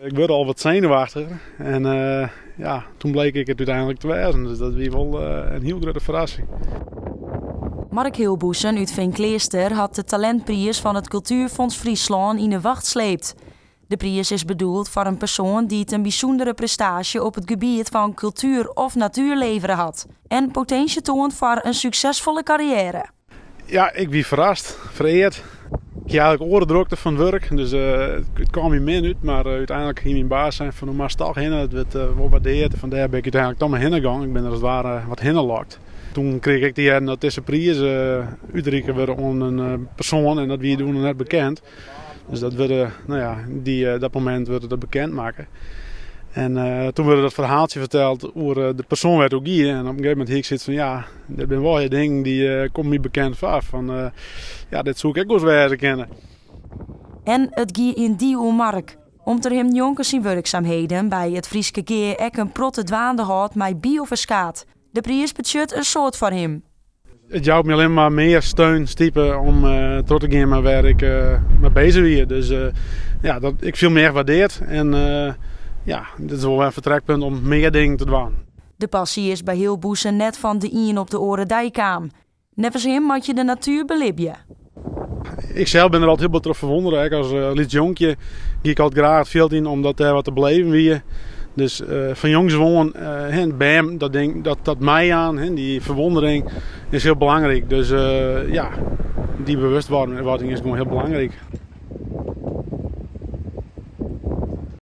Ik werd al wat zenuwachtiger en toen bleek ik het uiteindelijk te wezen. Dus dat was wel een heel grote verrassing. Mark Hilboesen uit Vinkleester had de talentprijs van het Cultuurfonds Friesland in de wacht sleept. De prijs is bedoeld voor een persoon die het een bijzondere prestatie op het gebied van cultuur of natuurleveren had. En potentie toont voor een succesvolle carrière. Ja, ik ben verrast, vereerd. Ik had eigenlijk orendrukte van het werk, dus het kwam me min uit. Maar uiteindelijk ging mijn baas zijn van hoe maar toch heen. Het werd wel waardeerd. Vandaar ben ik uiteindelijk toch maar heen gegaan. Ik ben er als het ware wat heen gelokt. Toen kreeg ik die dat deze prijs uitreiken werden aan een persoon en dat wie doen nog net bekend. Dus dat werd, dat moment werd dat bekend maken. En toen werd dat verhaaltje verteld over de persoon werd ook hier. En op een gegeven moment ik zit van ja, dit ben wel je ding die komt niet bekend van. Van dit zoek ik ook eens weer kennen. En het gie in die Mark. Om ter hem jonker zijn werkzaamheden bij het Frieske Geer ek een protte dwaande had met bioverskaat. De prijs budget een soort voor hem. Het jouwt me alleen maar meer steun stiepen om tot te gaan met waar ik mee bezig ben. Dus dat ik veel meer waardeerd. En dit is wel een vertrekpunt om meer dingen te doen. De passie is bij Hilboesen net van de ien op de oren dijkaam. Nevens hem moet je de natuur belibje. Ik zelf ben er altijd heel veel trots verwonderd. Als liet jonkje ging ik altijd graag het veld in omdat er wat te beleven weer. Dus van jongs woon, bij hem, dat mij aan, die verwondering is heel belangrijk. Dus die bewustwording is gewoon heel belangrijk.